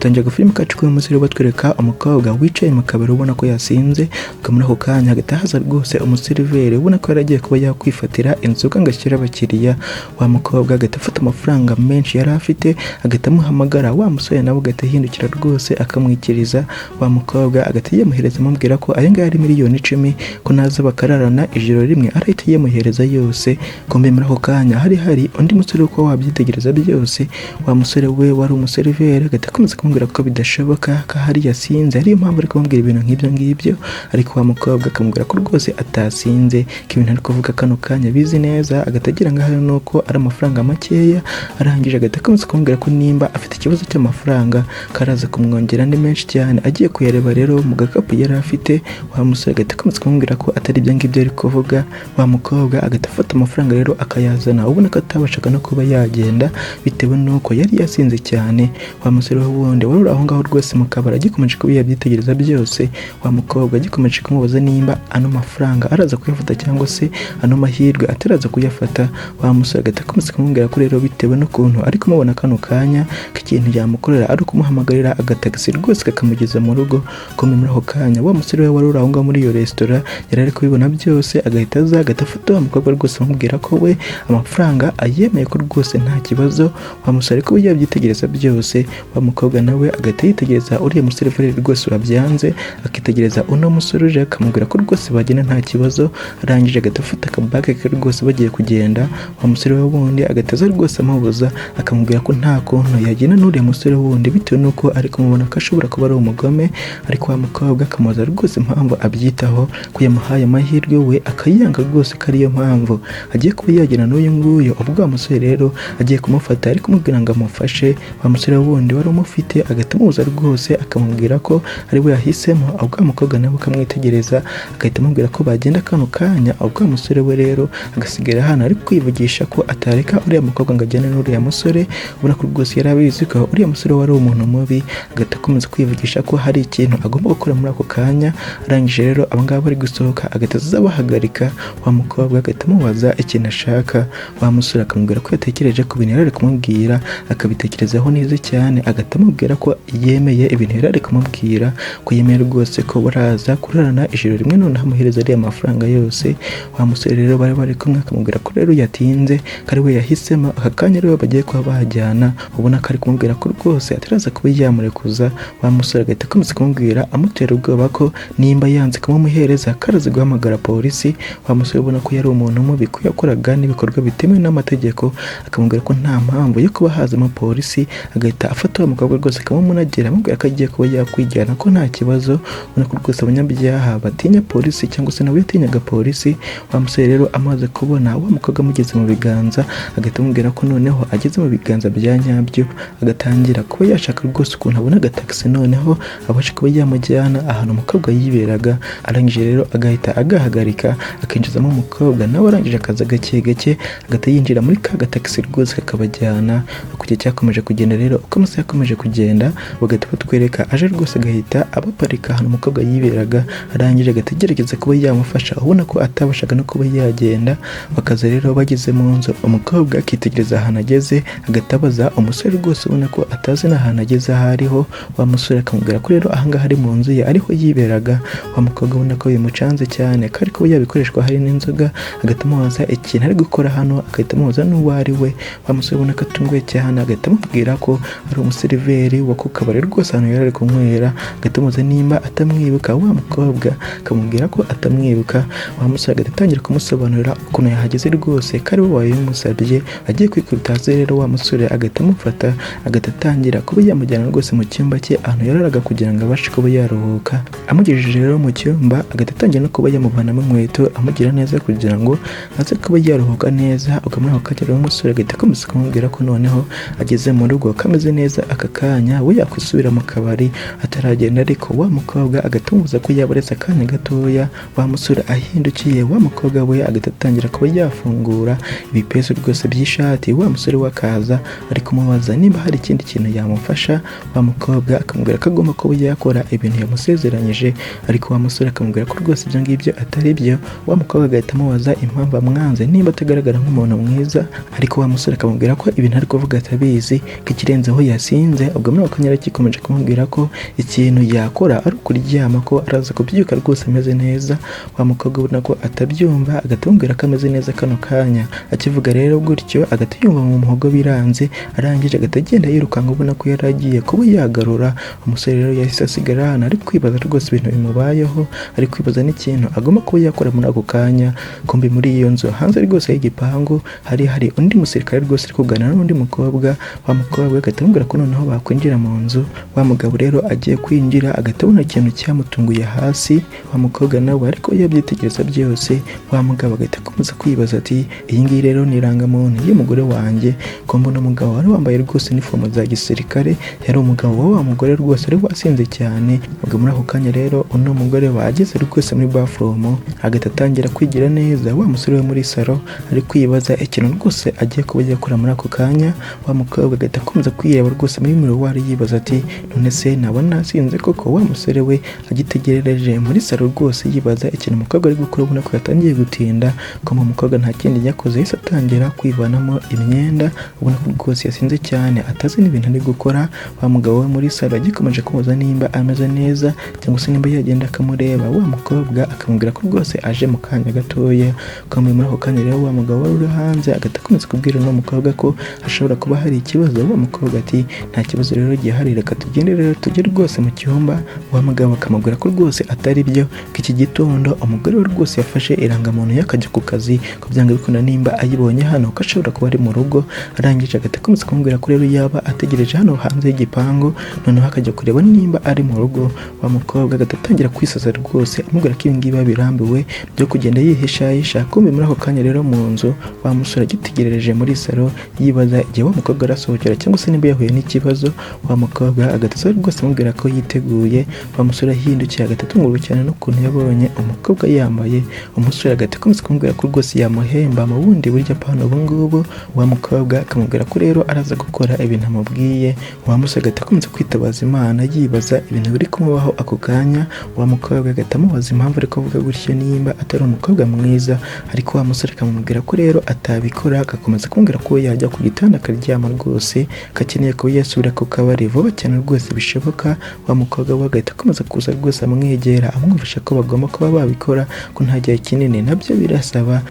dutangiye agafilime kacu k'uyu munsi rero batwereka umukobwa wicaye mu kabari ubona ko yasinze, muri ako kanya hagati haza rwose umuseriveri ubona ko yaragiye kuba yakwifatira inzoga ngo ashyire abakiriya. Wa mukobwa agahita afata amafaranga menshi yari afite agahita amuhamagara, wa musore nawe agahita ahindukira rwose akamwikiriza. Wa mukobwa agahita yamuhereza amubwira ko aya ngaya ari miliyoni 10 ko naza bakararana ijoro rimwe, arahita yamuhereza yose. Kombe muri ako kanya hari undi musore uko wabyitegereza byose. Wa musore we wari umuseriveri agahita akomeza kumubwira ko bidashoboka ko hari yasinze, ariyo mpamvu ari kumubwira ibintu nk'ibyo ariko wa mukobwa akamubwira ko rwose atasinze, ko ibintu ari kuvuga kano kanya bizi neza. Agatagira ngo hari nuko ari amafaranga makeya, arangije agahita akomeza kumubwira ko nimba afite ikibazo cy'amafaranga karaza kumwongera andi menshi cyane. Agiye kuyareba rero mu gakapu yari afite, wa musore agahita akomeza kumubwira ko atari ibyo ngibyo ari kuvuga. Wa mukobwa agahita afata amafaranga rero akayazana, ubona ko atabashaga no kuba yagenda bitewe nuko yari yasinze cyane. Wa musore wundi wari aho ngaho rwose mu kabari agikomeje kuba yabyitegereza byose. Wa mukobwa agikomeje kumubaza nimba ano mafaranga araza kuyafata cyangwa se ano mahirwe ataraza kuyafata. Wa musore agahita akomeza kumubwira ko rero bitewe n'ukuntu ari kumubona kano kanya k'ikintu yamukorera ari kumuhamagarira agatagisi rwose kakamugeza mu rugo. Komwe muri ako kanya wa musore we wari aho ngaho muri iyo resitora yari ari kubibona byose, agahita aza agahita afata wa mukobwa rwose amubwira ko we amafaranga ayemeye ko rwose nta kibazo. Wa musore ko yabyitegereza byose, wa mukobwa nawe agahita yitegereza uriya musore rwose wabyanze, akitegereza uno musore uje akamubwira ko rwose bagenda nta kibazo. Arangije agahita afata akabage ke rwose bagiye kugenda. Wa musore we wundi agahita aza rwose amubuza akamubwira ko nta kuntu yagenda n'uriya musore wundi bitewe nuko ari kumubona ko ashobora kuba ari umugome. Ariko wa mukobwa akamubaza rwose impamvu abyitaho, ko yamuhaye amahirwe we akayanga rwose ko ariyo mpamvu agiye kuba yagena n'uyu nguyu. Ubwo wa musore rero agiye kumufata ari kumubwira ngo amufashe, wa musore wundi wari umufite agahita amubuza rwose akamubwira ko ari we yahisemo. Ubwo wa mukobwa nawe akamwitegereza agahita amubwira ko bagenda kano kanya. Ubwo wa musore we rero agasigara hano ari kwivugisha ko atareka uriya mukobwa ngo ajyane n'uriya musore, ubona ko rwose yari abizi ko uriya musore wari umuntu mubi. Agahita akomeza kwivugisha ko hari ikintu agomba gukora muri ako kanya. Arangije rero abangaba bari gusohoka agahita aza bahagarika. Wa mukobwa agahita amubaza ikintu ashaka. Wa musore akamubwira ko yatekereje ku bintu yari ari kumubwira, akabitekerezaho neza cyane. Agahita amubwira ko yemeye ibintu yari ari kumubwira, ko yemeye rwose ko baraza kurarana ijoro rimwe noneho amuhereza ariya mafaranga yose. Wa musore rero bari kumwe akamubwira ko rero yatinze, ko ari we yahisemo aka kanya rero bagiye kuba bajyana. Ubona ko ari kumubwira ko rwose ataraza kuba yamurekuza. Wa musore agahita akomeza kumubwira amutera ubwoba ko nimba yanze kumumuhereza karaza guhamagara polisi. Wa musore ubona ko yari umuntu mubi, ko yakoraga n'ibikorwa bitemewe n'amategeko, akamubwira ko nta mpamvu yo kuba hazamo polisi. Agahita afata wa mukobwa rwose akamumunagera amubwira ko agiye kuba yakwijyana ko nta kibazo. Ubona ko rwose abanyabyaha batinya polisi cyangwa se nawe yatinyaga polisi. Wa musore rero amaze kubona wa mukobwa amugeze mu biganza, agahita amubwira ko noneho ageze mu biganza bya nyabyo, agatangira kuba yashaka rwose ukuntu abona agatagisi noneho abasha kuba yamujyana ahantu umukobwa yiberaga. Arangije rero agahita agahagarika akinjizamo umukobwa, nawe arangije akaza gake gake agahita yinjira muri ka gatagisi rwose kakabajyana. Kujya cyakomeje kugenda rero uko amasaha yakomeje kugenda bagahita batwereka aje rwose agahita abaparika ahantu umukobwa yiberaga. Arangije agahita agerageza kuba yamufasha, ubona ko atabashaga no kuba yagenda. Bakaza rero bageze mu nzu, umukobwa akitegereza ahantu ageze agahita abaza umusore rwose ubona ko atazi n'ahantu ageze aho ariho. Wa musore akamubwira ko rero ahangaha ari mu nzu ye ariho yiberaga. Wa mukobwa ubona ko bimucanze cyane, ko ariko yabikoreshwa hari n'inzoga. Agahita amubaza ikintu ari gukora hano, agahita amubaza n'uwo ari we. Wa musore ubona ko atunguye cyane, agahita amubwira ko ari umuseriveri wa ku kabari rwose ahantu yari ari kunywera. Agahita amubaza nimba atamwibuka. Wa mukobwa akamubwira ko atamwibuka. Wa musore agahita atangira kumusobanurira ukuntu yahageze rwose, ko ari we wabimusabye. Agiye kwikubita hasi rero wa musore agahita amufata, agahita atangira kuba yamujyana rwose mu cyumba cye ahantu yararaga kugira ngo abashe kuba yaruhuka. Amugejeje rero mu cyumba agahita atangira no kuba yamuvanamo inkweto amugira neza kugira ngo aze kuba yaruhuka neza. Ukamuri ako kanya rero umusore agahita akomeza kumubwira ko noneho ageze mu rugo kameze neza aka kanya we yakwisubira mu kabari ataragenda. Ariko wa mukobwa agahita amubuza ko yabaretse akanya gatoya. Wa musore ahindukiye, wa mukobwa we agahita atangira kuba yafungura ibipesu rwose by'ishati. Wa musore we akaza ari kumubaza nimba hari ikindi kintu yamufasha. Wa mukobwa akamubwira ko agomba kuba yakora ibintu yamusezeranyije, ariko wa musore akamubwira ko rwose ibyo ngibyo atari byo. Wa mukobwa agahita amubaza impamvu amwanze nimba atagaragara nk'umuntu mwiza, ariko wa musore akamubwira ko ibintu ari kuvuga atabizi, ko ikirenzeho yasinze. Ubwo ubwo muri ako kanya gikomeje kumubwira ko ikintu yakora ari ukuryama, ko araza kubyuka rwose ameze neza. Wa mukobwa ubona ko atabyumva agatubwira ko ameze neza kano kanya. Akivuga rero gutyo agatuyumva mu muhogo biranze, arangije agatagenda yirukanka ubona ko yaragiye kuba yagarura. Umusore rero yahise asigara hano ari kwibaza rwose ibintu bimubayeho, ari kwibaza n'ikintu agomba kuba yakora muri ako kanya. Kumbi muri iyo nzu hanze rwose y'igipangu hari undi musirikare rwose ari kuganira n'undi mukobwa. Wa mukobwa agatubwira ko noneho bakwinjira mu nzu. Wa mugabo rero agiye kwinjira agatabona ikintu cyamutunguye hasi. Wa mukobwa nawe ariko yabyitegereza byose. Wa mugabo agahita akomeza kwibaza ati iyi ngiyi rero ni irangamuntu y'umugore wanjye, ko mbona umugabo wari wambaye rwose inifomo za gisirikare yari umugabo wa mugore rwose ari wasinze cyane. Ubwo muri ako kanya rero uno mugore wageze rwose muri bathroom agahita atangira kwigira neza. Wa musore we muri salo ari kwibaza ikintu rwose agiye kuba yakora muri ako kanya. Wa mukobwa agahita akomeza kwireba rwose muri miroir yibaza ati none se nabona nasinze koko. Wa musore we agitegerereje muri salo rwose yibaza ikintu umukobwa ari gukora, ubona ko yatangiye gutinda. Ko mu mukobwa nta kindi yakoze, yahise atangira kwivanamo imyenda, ubona ko rwose yasinze cyane atazi n'ibintu ari gukora. Wa mugabo we muri salo agikomeje kumubaza nimba ameze neza cyangwa se nimba yagenda akamureba. Wa mukobwa akamubwira ko rwose aje mu kanya gatoya. Ko muri ako kanya rero wa mugabo wari uri hanze agahita akomeza kubwira uno mukobwa ko hashobora kuba hari ikibazo. Wa mukobwa ati nta kibazo rero gihari, reka tugende rero tujye rwose mu cyumba. Wa mugabo akamubwira ko rwose atari byo, ko iki gitondo umugore we rwose yafashe irangamuntu ye akajya ku kazi, ko byanga bikunda nimba ayibonye hano ko ashobora kuba ari mu rugo. Arangije agahita akomeza kumubwira ko rero yaba ategereje hano hanze y'igipangu, noneho akajya kureba nimba ari mu rugo. Wa mukobwa agahita atangira kwisaza rwose amubwira ko ibi ngibi birambiwe byo kugenda yihishahisha. Kumbe muri ako kanya rero mu nzu wa musore agitegerereje muri salo yibaza igihe wa mukobwa arasohokera cyangwa se nimba yahuye n'ikibazo. Wa mukobwa agahita rwose amubwira ko yiteguye. Wa musore ahindukiye agahita atungurwa cyane n'ukuntu yabonye umukobwa yambaye. Umusore agahita akomeza kumubwira ko rwose yamuhemba mu bundi buryo apana ubu ngubu. Wa mukobwa akamubwira ko rero araza gukora ibintu amubwiye. Wa musore agahita akomeza kwitabaza Imana yibaza ibintu biri kumubaho ako kanya. Wa mukobwa agahita amubaza impamvu ari kuvuga gutyo nimba atari umukobwa mwiza, ariko wa musore akamubwira ko rero atabikora. Agakomeza kumubwira ko yajya ku gitanda akaryama rwose, gakeneye kuba yasubira ku kabari vuba cyane rwose bishoboka. Wa mukobwa we agahita akomeza kuza rwose amwegera amwumvisha ko bagomba kuba babikora, ko nta gihe kinini nabyo birasaba.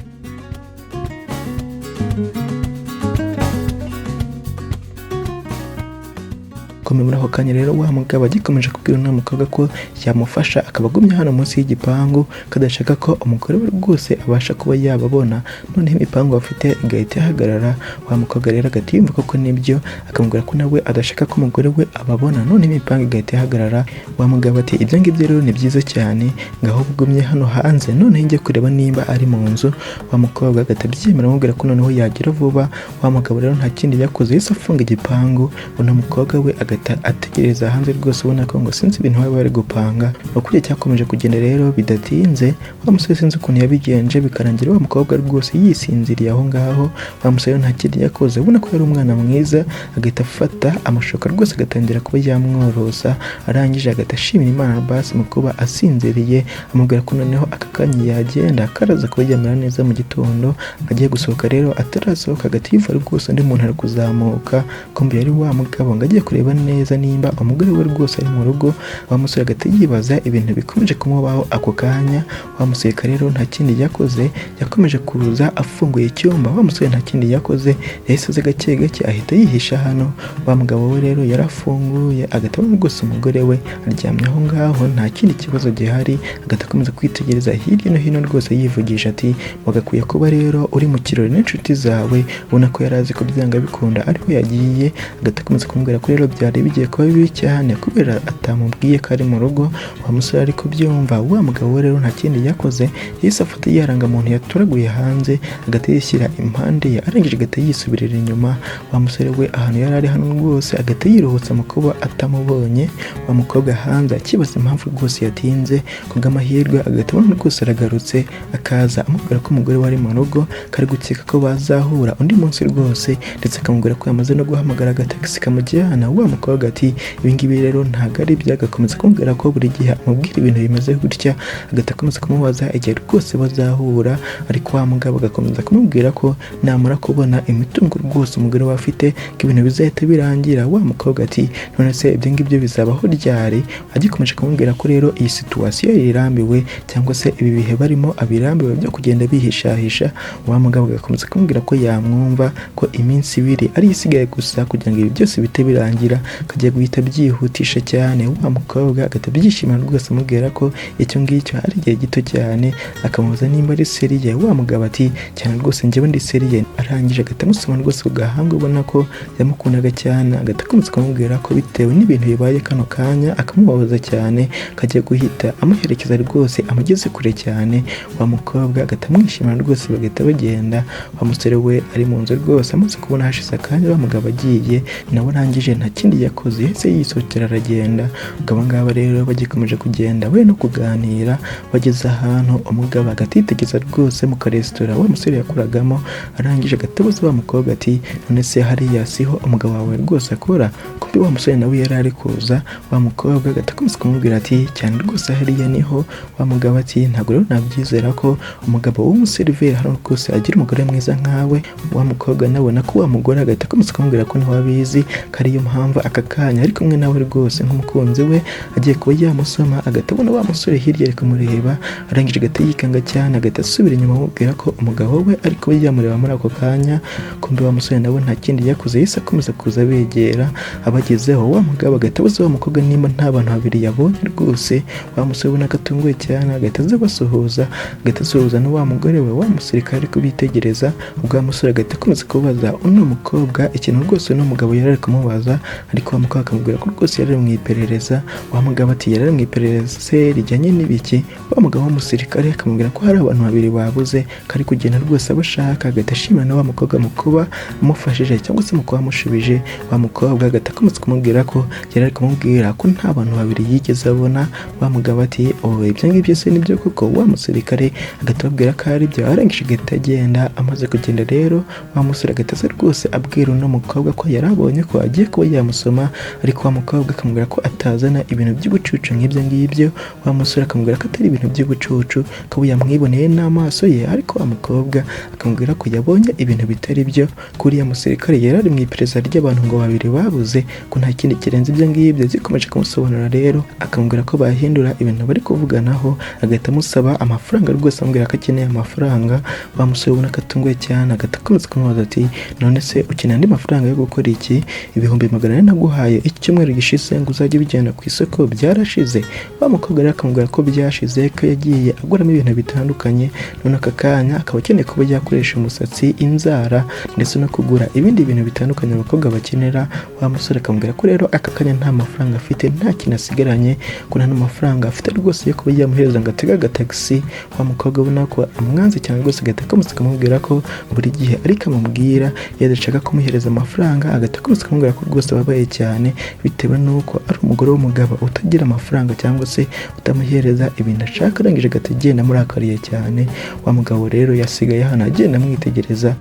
Muri ako kanya rero wa mugabo agikomeje kubwira uno mukobwa ko yamufasha akaba agumye hano munsi y'igipangu, kadashaka ko umugore we rwose abasha kuba yababona, noneho imipangu bafite igahita ihagarara. Wa mukobwa rero agahita yumva koko nibyo, akamubwira ko nawe adashaka ko umugore we ababona, noneho imipangu igahita ihagarara. Wa mugabo ati ibyo ngibyo rero ni byiza cyane, ngaho ugumye hano hanze noneho njye kureba nimba ari mu nzu. Wa mukobwa agahita abyemera amubwira ko noneho yagira vuba. Wa mugabo rero nta kindi yakoze, yahise afunga igipangu. Uno mukobwa we agahita ategereza hanze rwose, ubona ko ngo sinzi ibintu bari bari gupanga. Ukuri cyakomeje kugenda rero bidatinze. Wa musore sinzi ukuntu yabigenje bikarangira wa mukobwa rwose yisinziriye aho ngaho. Wa musore nta kindi yakoze, ubona ko yari umwana mwiza, agahita afata amashoka rwose agatangira kuba yamworosa. Arangije agahita ashimira Imana basi mu kuba asinziriye, amubwira ko noneho aka kanya yagenda karaza kuba yamera neza mu gitondo. Agiye gusohoka rero atarasohoka agahita yiva rwose undi muntu ari kuzamuka. Kumbe yari wa mugabo ngo agiye kureba neza nimba umugore we rwose ari mu rugo. Wa musore agahita yibaza ibintu bikomeje kumubaho ako kanya. Wa musore rero nta kindi yakoze, yakomeje kuza afunguye icyumba. Wa musore nta kindi yakoze, yahise aza gake gake ahita yihisha hano. Wa mugabo we rero yarafunguye agahita abona rwose umugore we aryamye aho ngaho nta kindi kibazo gihari. Agahita akomeza kwitegereza hirya no hino rwose yivugisha ati wagakwiye kuba rero uri mu kirori n'inshuti zawe. Ubona ko yari azi ko byanga bikunda ariko yagiye. Agahita akomeza kumubwira ko rero byari bigiye kuba bibi cyane kubera atamubwiye ko ari mu rugo. Wa musore ari kubyumva. Wa mugabo we rero nta kindi yakoze, yahise afata yarangamuntu yatoraguye hanze agahita yishyira impande ye, arangije agahita yisubirira inyuma. Wa musore we ahantu yari ari hano rwose agahita yiruhutsa mu kuba atamubonye. Wa mukobwa hanze akibaza impamvu rwose yatinze, kubw'amahirwe agahita abona rwose aragarutse, akaza amubwira ko umugore we ari mu rugo, kari gukeka ko bazahura undi munsi rwose, ndetse akamubwira ko yamaze no guhamagara agatagisi kamujyana. Wa mukobwa mukobwa ati ibingibi rero ntago ari byo, agakomeza kumubwira ko buri gihe amubwira ibintu bimeze gutya, agakomeza kumubaza igihe rwose bazahura, ariko wa mugabo agakomeza kumubwira ko namara kubona imitungo rwose umugore we afite ko ibintu bizahita birangira. Wa mukobwa ati none se ibyo ngibyo bizabaho ryari? Agikomeje kumubwira ko rero iyi situation yirambiwe cyangwa se ibi bihe barimo abirambiwe byo kugenda bihishahisha. Wa mugabo agakomeza kumubwira ko yamwumva ko iminsi ibiri ari isigaye gusa kugira ngo ibi byose bite birangira, kagiye guhita byihutisha cyane. Wa mukobwa agahita byishimira rwose amubwira ko icyo ngicyo ari igihe gito cyane, akamubaza nimba ari seriye. Wa mugabo ati cyane rwose njyewe ndi seriye. Arangije agahita amusoma rwose ku gahanga ubona ko yamukundaga cyane, agakomeza kumubwira ko bitewe n'ibintu bibaye kano kanya akamubabaza cyane, kagiye guhita amuherekeza rwose amugeze kure cyane. Wa mukobwa agahita amwishimira rwose bagahita bagenda. Wa musore we ari mu nzu rwose amaze kubona hashize akanya wa mugabo agiye, nawe arangije nta kindi yakoze yahise yisohokera aragenda. Aba ngaba rero bagikomeje kugenda we no kuganira, bageze ahantu umugabo agategereza rwose mu karesitora wa musore yakoragamo. Arangije agatabuza wa mukobwa ati none se hariya siho umugabo wawe rwose akora? Kumbe wa musore nawe yari ari kuza. Wa mukobwa agakomeza kumubwira ati cyane rwose hariya niho. Wa mugabo ati ntabwo rero nabyizera ko umugabo w'umuseriveri hano rwose agira umugore mwiza nkawe. Wa mukobwa nabona ko wa mugore agakomeza kumubwira ko niho abizi, ko ariyo mpamvu aka kanya ari kumwe nawe rwose nk'umukunzi we agiye kuba yamusoma. Agatabona wa musore hirya ari kumureba, arangije agahita yikanga cyane, agahita asubira inyuma amubwira ko umugabo we ari kuba yamureba muri ako kanya. Kumbe wa musore nawe nta kindi yakoze yahise akomeza kuza begera. Abagezeho wa mugabo agahita abuza wa mukobwa nimba nta bantu babiri yabonye rwose. Wa musore ubona ko atunguwe cyane, agahita aza basuhuza, agahita asuhuza na wa mugore we. Wa musirikare ari kubitegereza, ubwo wa musore agahita akomeza kubaza uno mukobwa ikintu rwose uno mugabo yari ari kumubaza, ariko wa mukobwa akamubwira ko rwose yari ari mu iperereza. Wa mugabo ati yari ari mu iperereza se rijyanye n'ibiki? Wa mugabo w'umusirikare akamubwira ko hari abantu babiri babuze, kari kugenda rwose abashaka. Agahita ashimira na wa mukobwa mu kuba amufashije cyangwa se mu kuba amushubije. Wa mukobwa agahita akomeza kumubwira ko yari ari kumubwira ko nta bantu babiri yigeze abona. Wa mugabo ati ibyo ngibyo se nibyo koko? Wa musirikare agahita ababwira ko ari byo. Arangije agahita agenda. Amaze kugenda rero wa musore agahita aza rwose abwira uno mukobwa ko yari abonye ko agiye kuba yamusoma, ariko wa mukobwa akamubwira ko atazana ibintu by'ubucucu nk'ibyo ngibyo. Wa musore akamubwira ko atari ibintu by'ubucucu, ko yamwiboneye n'amaso ye, ariko wa mukobwa akamubwira ko yabonye ibintu bitari byo. Kuri ya musirikare yari ari mu iperereza ry'abantu ngo babiri babuze, ko nta kindi kirenze ibyo ngibyo. Zikomeje kumusobanura rero akamubwira ko bahindura ibintu bari kuvuganaho, agahita amusaba amafaranga rwose amubwira ko akeneye amafaranga. Wa musore ubona ko atunguye cyane, agahita akomeza kumubaza ati none se ukeneye andi mafaranga yo gukora iki? 200 naguhaye icyumweru gishize ngo uzajye bijyana ku isoko byarashize. Wa mukobwa rero akamubwira ko byashize, ko yagiye aguramo ibintu bitandukanye, none aka kanya akaba akeneye kuba yakoresha umusatsi, inzara ndetse no kugura ibindi bintu bitandukanye abakobwa bakenera. Wa musore akamubwira ko rero aka kanya nta mafaranga afite, nta kintu asigaranye, ko nta n'amafaranga afite rwose yo kuba yamuhereza ngo atege agatagisi. Wa mukobwa ubona ko amwanze cyane rwose, agahita akomeza kumubwira ko buri gihe ariko amubwira yadashaka kumuhereza amafaranga. Agahita akomeza kumubwira ko rwose ababaye cyane bitewe n'uko ari umugore w'umugabo utagira amafaranga cyangwa se utamuhereza ibintu ashaka. Arangije agahita agenda murakariye cyane. Wa mugabo rero yasigaye hano agenda amwitegereza.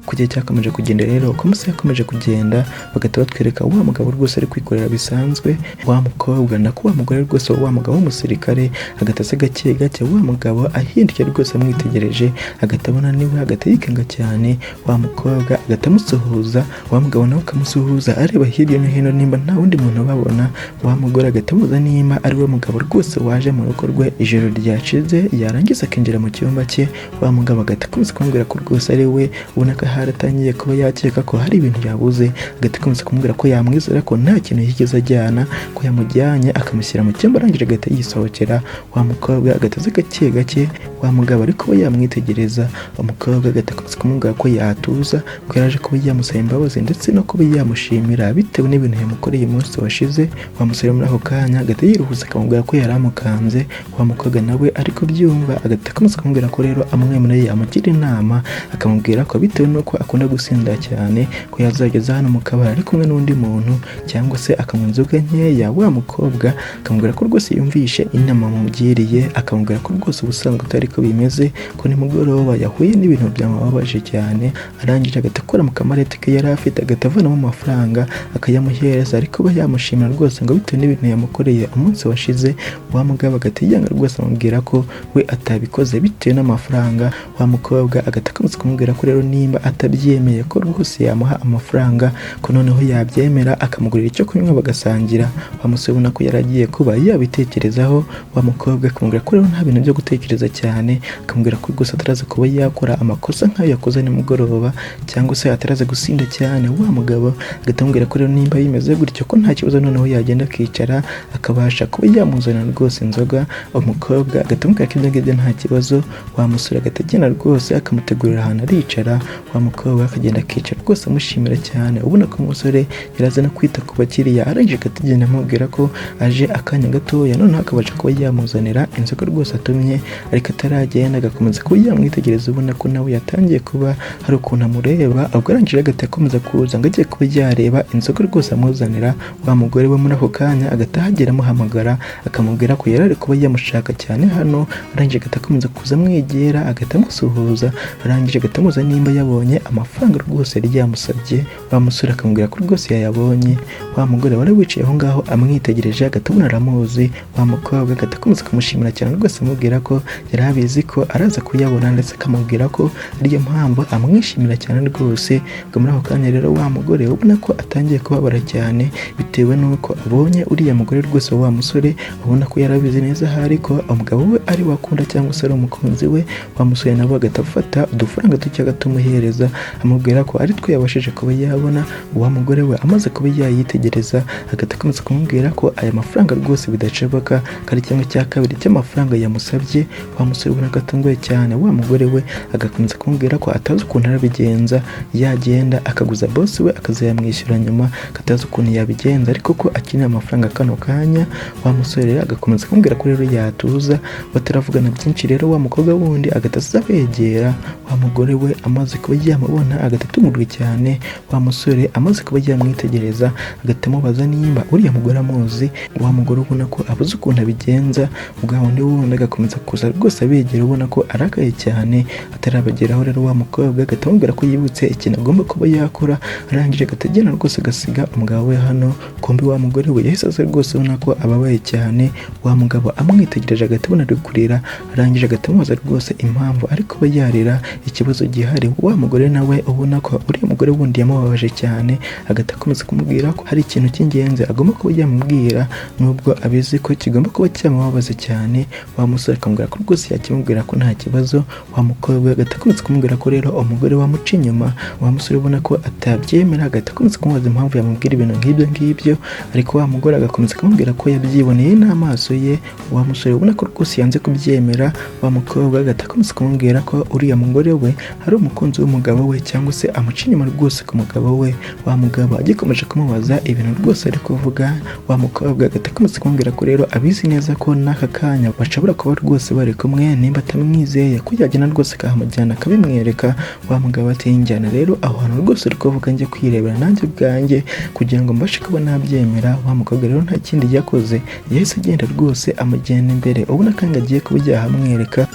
Kugihe cyakomeje kugenda rero, uko amasaha yakomeje kugenda bagahita batwereka wa mugabo rwose ari kwikorera bisanzwe. Wa mukobwa nako wa mugore rwose, wa mugabo w'umusirikare agahita asa gake gake. Wa mugabo ahindukiye rwose amwitegereje, agahita abona niwe, agahita yikanga cyane. Wa mukobwa agahita amusuhuza, wa mugabo nawe akamusuhuza areba hirya no hino nimba nta wundi muntu babona. Wa mugore agahita amubaza nimba ari we mugabo rwose waje mu rugo rwe ijoro ryashize, yarangiza akinjira mu cyumba cye. Wa mugabo agahita akomeza kumubwira ko rwose ari we, ubona ko haratangiye kuba yakeka ko hari ibintu yabuze. Agahita akomeza kumubwira ko yamwizera ko nta kintu yigeze ajyana, ko yamujyanye akamushyira mu cyumba. Arangije agahita yisohokera. Wa mukobwa agahita aza gake gake. Wa mugabo ariko we yamwitegereza. Umukobwa agahita akomeza kumubwira ko yatuza, ko yaraje kuba yamusaba imbabazi ndetse no kuba yamushimira bitewe n'ibintu yamukoreye umunsi washize. Wa musore muri ako kanya agahita yiruhuza akamubwira ko yari amukanze. Wa mukobwa nawe ariko byumva, agahita akomeza kumubwira ko rero amwemereye yamugira inama, akamubwira ko bitewe n'uko ko akunda gusinda cyane ko yazageza hano mu kabari ari kumwe n'undi muntu cyangwa se akanywa inzoga nkeya. Wa mukobwa akamubwira ko rwose yumvishe inama mugiriye, akamubwira ko rwose ubusanzwe atari ko bimeze, ko nimugoroba yahuye n'ibintu byamubabaje cyane. Arangije agahita akora mu kamarete ke yari afite, agahita avanamo amafaranga akayamuhereza, ariko yamushimira rwose ngo bitewe n'ibintu yamukoreye umunsi washize. Wa mugabo agahita yanga rwose amubwira ko we atabikoze bitewe n'amafaranga. Wa mukobwa agahita akomeza kumubwira ko rero nimba atabyemeye ko rwose yamuha amafaranga, ko noneho yabyemera akamugurira icyo kunywa bagasangira. Wa musore ubona ko yaragiye kuba yabitekerezaho. Wa mukobwa akamubwira ko rero nta bintu byo gutekereza cyane, akamubwira ko rwose ataraza kuba yakora amakosa nk'ayo yakoze nimugoroba cyangwa se ataraza gusinda cyane. Wa mugabo agahita amubwira ko rero nimba bimeze gutyo ko nta kibazo, noneho yagenda akicara akabasha kuba yamuzanira rwose inzoga. Umukobwa agahita amubwira ko ibyo ngibyo nta kibazo. Wa musore agahita agenda rwose akamutegurira ahantu aricara. Wa mukobwa akagenda akicara rwose amushimira cyane, ubona ko umusore yaraza no kwita ku bakiriya. Arangije agahita agenda amubwira ko aje akanya gatoya, noneho akabasha kuba yamuzanira inzoga rwose atumye, ariko ataragenda agakomeza kuba yamwitegereza, ubona ko nawe yatangiye kuba hari ukuntu amureba. Ubwo arangije agahita akomeza kuza ngo agiye kuba yareba inzoga rwose amuzanira. Wa mugore we muri ako kanya agahita ahagera amuhamagara, akamubwira ko yari ari kuba yamushaka cyane hano. Arangije agahita akomeza kuza amwegera, agahita amusuhuza. Arangije agahita amuza nimba yabonye amafaranga rwose yari yamusabye. Wa musore akamubwira ko rwose yayabonye. Wa mugore wari wicaye aho ngaho amwitegereje, agahita abona aramuzi. Wa mukobwa agahita akomeza kumushimira cyane rwose, amubwira ko yari abizi ko araza kuyabona, ndetse akamubwira ko ariyo mpamvu amwishimira cyane rwose. Ngo muri ako kanya rero wa mugore ubona ko atangiye kubabara cyane, bitewe n'uko abonye uriya mugore rwose wa musore, ubona ko yarabizi neza ahari ko umugabo we ari wakunda cyangwa se ari umukunzi we. Wa musore nawe agahita afata udufaranga duke agatumuhereza, amubwira ko ari twe yabashije kuba yabona. Wa mugore we amaze kuba yayitegereza, agahita akomeza kumubwira ko aya mafaranga rwose bidashoboka, kari kimwe cya kabiri cy'amafaranga yamusabye. Wa musore ubona ko atunguye cyane. Wa mugore we agakomeza kumubwira ko atazi ukuntu arabigenza, yagenda akaguza boss we akazayamwishyura nyuma, katazi ukuntu yabigenza, ariko ko akeneye amafaranga kano kanya. Wa musore agakomeza kumubwira ko rero yatuza bataravugana byinshi. Rero wa mukobwa wundi agahita abegera. Wa mugore we amaze kuba yamubona agahita atungurwa cyane. Wa musore amaze kuba yamwitegereza, agahita amubaza nimba uriya mugore amuzi. Wa mugore ubona ko abuze ukuntu abigenza. Ubwo wundi wundi agakomeza kuza rwose abegera, ubona ko arakaye cyane atarabageraho. Rero wa mukobwa agahita amubwira ko yibutse ikintu agomba kuba yakora. Arangije agahita agenda rwose agasiga umugabo we hano. Kumbi wa mugore we yahise aza rwose, ubona ko ababaye cyane. Wa mugabo amwitegereje agahita abona ari kurira. Arangije agahita amubaza rwose impamvu ari kuba yarira, ikibazo gihari. Wa mugore nawe ubona ko uriya mugore wundi yamubabaje cyane, agahita akomeza kumubwira ko hari ikintu cy'ingenzi agomba kuba yamubwira, nubwo abizi ko kigomba kuba cyamubabaza cyane. Wa musore akamubwira ko rwose yakimubwira ko nta kibazo. Wa mukobwa agahita akomeza kumubwira ko rero umugore wamuca inyuma. Wa musore ubona ko atabyemera, agahita akomeza kumubaza impamvu yamubwira ibintu nk'ibyo ngibyo, ariko wa mugore agakomeza kumubwira ko yabyiboneye n'amaso ye. Wa musore ubona ko rwose yanze kubyemera. Wa mukobwa agahita akomeza kumubwira ko uriya mugore we hari umukunzi w'umugabo we, cyangwa se amuca inyuma rwose ku mugabo we. Wa mugabo agikomeje kumubaza ibintu rwose ari kuvuga. Wa mukobwa agahita akomeza kumubwira ko rero abizi neza ko n'aka kanya bashobora kuba rwose bari kumwe, nimba atamwizeye ko yagenda rwose akahamujyana akabimwereka. Wa mugabo ati njyana rero aho hantu rwose uri kuvuga njye kwirebera nanjye bwanjye kugira ngo mbashe kuba nabyemera. Wa mukobwa rero nta kindi yakoze, yahise agenda rwose amujyana imbere, ubona ko agiye kuba yahamwereka.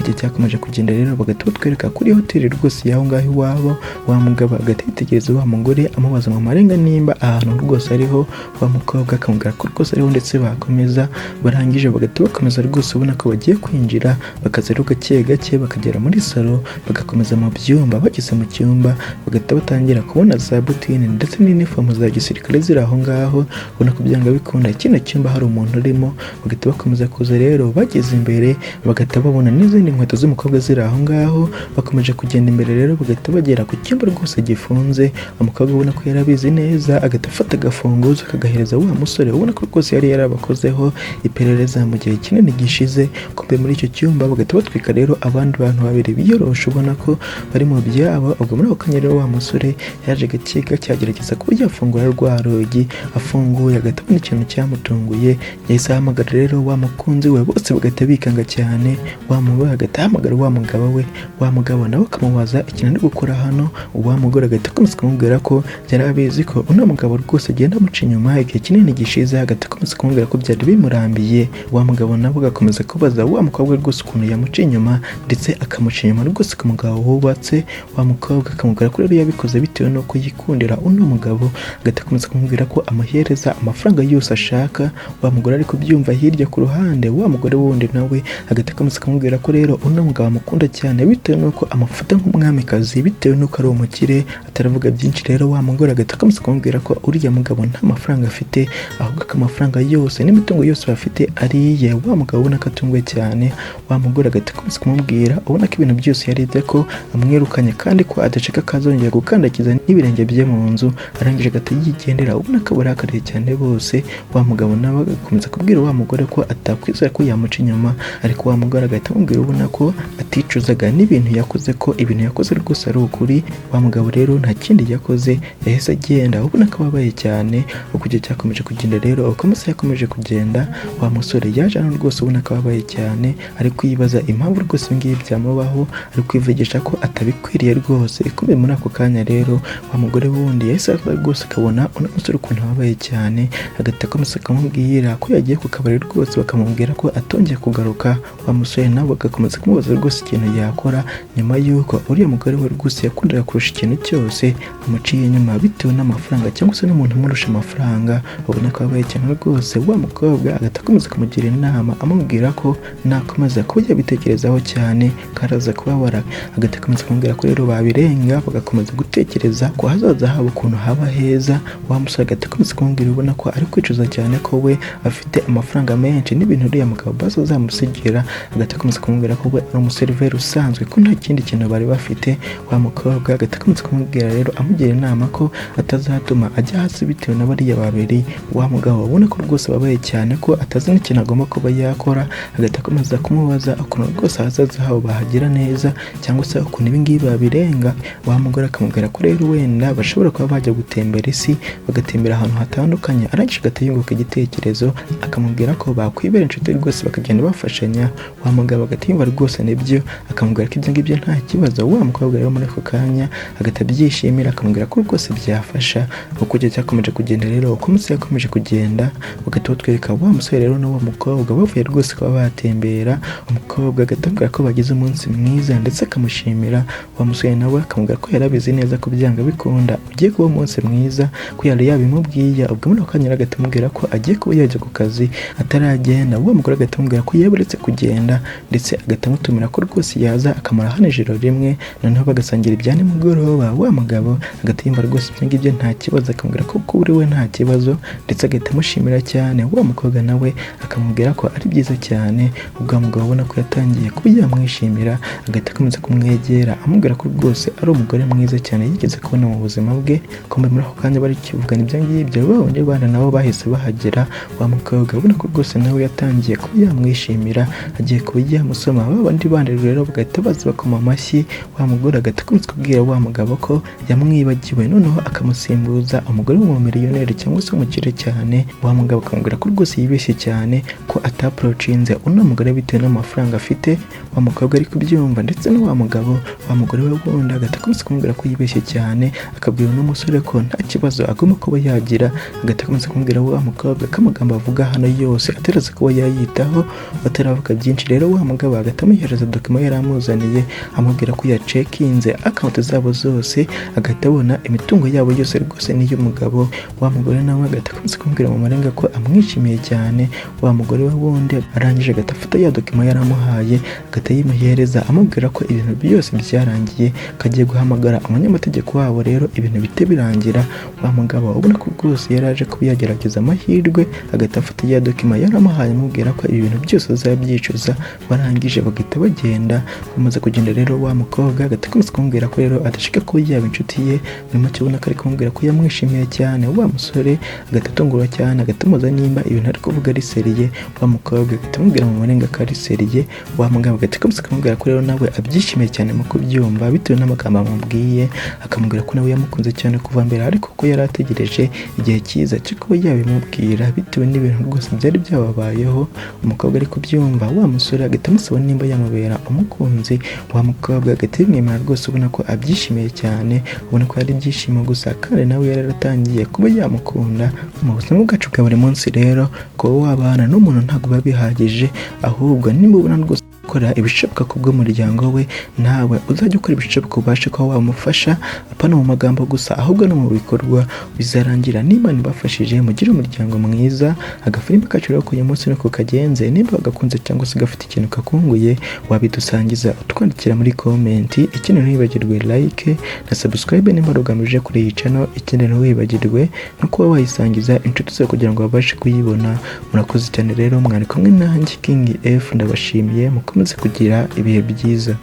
Igihe cyakomeje kugenda rero bagahita batwereka kuri hoteli rwose yaho ngaho iwabo. Wa mugabo agahita yitegereza wa mugore amubaza mu marenga nimba ahantu rwose ariho. Wa mukobwa akamubwira ko rwose ariho, ndetse bakomeza barangije bagahita bakomeza rwose, ubona ko bagiye kwinjira. Bakaza rero gake gake bakagera muri salo, bagakomeza mu byumba. Bageze mu cyumba bagahita batangira kubona za butine ndetse n'inifomu za gisirikare ziri aho ngaho, ubona ko byanga bikunda kino cyumba hari umuntu urimo. Bagahita bakomeza kuza rero, bageze imbere bagahita babona n'izindi inkweto z'umukobwa ziri aho ngaho. Bakomeje kugenda imbere rero bagahita bagera ku cyumba rwose gifunze. Umukobwa ubona ko yarabizi neza, agahita afata agafunguzo akagahereza wa musore, ubona ko rwose yari yarabakozeho iperereza mu gihe kinini gishize. Kumbe muri icyo cyumba bagahita batwika rero abandi bantu babiri biyoroshe, ubona ko bari mu byabo. Ubwo muri ako kanya rero wa musore yaje gake gake agerageza kuba yafungura rwa rugi. Afunguye agahita abona ikintu cyamutunguye, yahise ahamagara rero wa mukunzi we, bose bagahita bikanga cyane. Wa umugore agahita ahamagara wa mugabo we, wa mugabo nawe akamubaza ikintu ari gukora hano, wa mugore agahita akomeza kumubwira ko yari abizi ko uno mugabo rwose agenda amuca inyuma igihe kinini gishize, agahita akomeza kumubwira ko byari bimurambiye. Wa mugabo nawe agakomeza kubaza wa mukobwa rwose ukuntu yamuca inyuma ndetse akamuca inyuma rwose ku mugabo wubatse. Wa mukobwa akamubwira ko rero yabikoze bitewe n'uko yikundira uno mugabo, agahita akomeza kumubwira ko amuhereza amafaranga yose ashaka. Wa mugore ari kubyumva hirya ku ruhande, wa mugore wundi nawe agahita akomeza kumubwira ko rero uno mugabo amukunda cyane bitewe n'uko amufata nk'umwamikazi, bitewe n'uko ari umukire ataravuga byinshi. Rero wa mugore agahita akomeza kumubwira ko uriya mugabo nta mafaranga afite, ahubwo ko amafaranga yose n'imitungo yose bafite ari iye. Wa mugabo ubona ko atunguwe cyane, wa mugore agahita akomeza kumubwira ubona ko ibintu byose yarebye ko amwirukanye kandi ko adashaka kazongera gukandagiza n'ibirenge bye mu nzu, arangije agahita yigendera ubona ko barakariye cyane bose. Wa mugabo nawe agakomeza kubwira wa mugore ko atakwizera ko yamuca inyuma, ariko wa mugore agahita amubwira ubona ko aticuzaga n'ibintu yakoze, ko ibintu yakoze rwose ari ukuri. Wa mugabo rero nta kindi yakoze, yahise agenda ubona ko ababaye cyane. Uko igihe cyakomeje kugenda rero, uko amasaha yakomeje kugenda, wa musore yaje hano rwose ubona ko ababaye cyane, ari kwibaza impamvu rwose ibi ngibi byamubaho, ari kwivugisha ko atabikwiriye rwose. Ikomeye muri ako kanya rero, wa mugore wundi yahise rwose akabona uno musore ukuntu ababaye cyane, agahita akomeza akamubwira ko yagiye ku kabari rwose, bakamubwira ko atongeye kugaruka. Wa musore nawe agakomeza kumubaza rwose ikintu yakora nyuma y'uko uriya mugore we rwose yakundaga kurusha ikintu cyose amuciye inyuma bitewe n'amafaranga cyangwa se n'umuntu umurusha amafaranga. Ubona ko ababaye cyane rwose. Wa mukobwa agahita akomeza kumugira inama amubwira ko nakomeza kuba yabitekerezaho cyane karaza kubabara. Agahita akomeza kumubwira ko rero babirenga bagakomeza gutekereza ko hazaza habo ukuntu haba heza. Wa musore agahita akomeza kumubwira ubona ko ari kwicuza cyane ko we afite amafaranga menshi n'ibintu uriya mugabo bazo zamusigira. Agahita akomeza kumubwira ko we ari umuseriveri usanzwe, ko nta kindi kintu bari bafite. Wa mukobwa agahita akomeza kumubwira rero amugira inama ko atazatuma ajya hasi bitewe na bariya babiri. Wa mugabo ubona ko rwose babaye cyane, ko atazi n'ikintu agomba kuba yakora. Agahita akomeza kumubaza ukuntu rwose hazaza habo bahagira neza cyangwa se ukuntu ibi ngibi babirenga. Wa mugore akamubwira ko rero wenda bashobora kuba bajya gutembera isi, bagatembera ahantu hatandukanye. Arangije agahita yunguka igitekerezo akamubwira ko bakwibera inshuti rwose bakagenda bafashanya. Wa mugabo agahita yumva rwose nibyo, akamubwira ko ibyo ngibyo nta kibazo. Wa mukobwa rero muri ako kanya agahita abyishimira, akamubwira ko rwose byafasha. Uko igihe cyakomeje kugenda rero, uko umunsi yakomeje kugenda, bagahita batwereka wa musore rero n'uwo mukobwa bavuye rwose kuba batembera. Umukobwa agahita amubwira ko bagize umunsi mwiza ndetse akamushimira. Wa musore nawe akamubwira ko yarabizi neza ko byanga bikunda ugiye kuba umunsi mwiza, ko yari yabimubwiye. Ubwo muri ako kanya agahita amubwira ko agiye kuba yajya ku kazi ataragenda. Uwo mugore agahita amubwira ko yaburetse kugenda ndetse agahita amutumira ko rwose yaza akamara hano ijoro rimwe, noneho bagasangira ibya nimugoroba. Wa mugabo agahita yumva rwose ibyo ngibyo nta kibazo, akamubwira ko kuri we nta kibazo ndetse agahita amushimira cyane. Wa mukobwa nawe akamubwira ko ari byiza cyane. Ubwo mugabo ubona ko yatangiye kuba yamwishimira, agahita akomeza kumwegera amubwira ko rwose ari umugore mwiza cyane yigeze kubona mu buzima bwe. Kumbe muri ako kanya bari kivugana ibyo ngibyo, babonye abana nabo bahise bahagera. Wa mukobwa ubona ko rwose nawe yatangiye kuba yamwishimira, agiye kuba yamusoma. Babandi bandi rero bagahita baza bakoma amashyi. Wa mugore agahita akomeza kubwira wa mugabo ko yamwibagiwe, noneho akamusimbuza umugore w'umumiliyoneri cyangwa se umukire cyane. Wa mugabo akamubwira ko rwose yibeshye cyane, ko ataprocinze uno mugore bitewe n'amafaranga afite. Wa mukobwa ari kubyumva ndetse no wa mugabo, wa mugore we wundi agahita akomeza kumubwira ko yibeshye cyane, akabwira uno musore ko nta kibazo agomba kuba yagira. Agahita akomeza kumubwira wa mukobwa ko amagambo avuga hano yose ateraza kuba yayitaho bataravuga byinshi. Rero wa mugabo agahita amuhereza dokima yari amuzaniye, amubwira ko yacekinze akawunti zabo zose, agahita abona imitungo yabo yose rwose n'iy'umugabo. Wa mugore nawe agahita akomeza kumubwira mu marenga ko amwishimiye cyane. Wa mugore we wundi arangije agahita afata ya dokima yari amuhaye, agahita yimuhereza amubwira ko ibintu byose byarangiye, kagiye guhamagara umunyamategeko wabo rero ibintu bite birangira. Wa mugabo ubona ko rwose yari aje kuba yagerageza amahirwe, agahita afata ya dokima yari amuhaye amubwira ko ibi bintu byose azabyicuza. Barangije bagahita bagenda. Bamaze kugenda rero, wa mukobwa agahita akomeza kumubwira ko rero adashaka ko yaba inshuti ye. Muri make ubona ko ari kumubwira ko yamwishimiye cyane. Wa musore agahita atungurwa cyane, agahita amubaza nimba ibintu ari kuvuga ari seriye. Wa mukobwa agahita amubwira mu marenga ko ari seriye. Wa mugabo agahita akomeza kumubwira ko rero nawe abyishimiye cyane mu kubyumva bitewe n'amagambo amubwiye, akamubwira ko nawe yamukunze cyane kuva mbere, ariko ko yari ategereje igihe cyiza cyo kuba yabimubwira bitewe n'ibintu rwose byari byababayeho. Umukobwa ari kubyumva, wa musore agahita rwose ubona nimba yamubera umukunzi wa mukobwa agahita bimwemera rwose ubona ko abyishimiye cyane, ubona ko ari ibyishimo gusa kandi nawe yaratangiye kuba yamukunda. Mu buzima bwacu bwa buri munsi rero kuba wabana n'umuntu ntabwo biba bihagije, ahubwo nimba ubona rwose gukora ibishoboka ku bw'umuryango we, nawe uzajya ukora ibishoboka ubashe kuba wamufasha, apana mu magambo gusa ahubwo no mu bikorwa. Bizarangira niba nibafashije mugire umuryango mwiza. Agafilime kacu rero k'uyu munsi nuko kagenze, nimba wagakunze cyangwa se gafite ikintu kakunguye wabidusangiza utwandikira muri comment. Ikindi ntiwibagirwe like na subscribe nimba rugamije kuri iyi channel. Ikindi ntiwibagirwe no kuba wayisangiza inshuti zawe kugira ngo babashe kuyibona. Murakoze cyane rero, mwari kumwe nanjye King F, ndabashimiye mukomeze kugira ibihe byiza.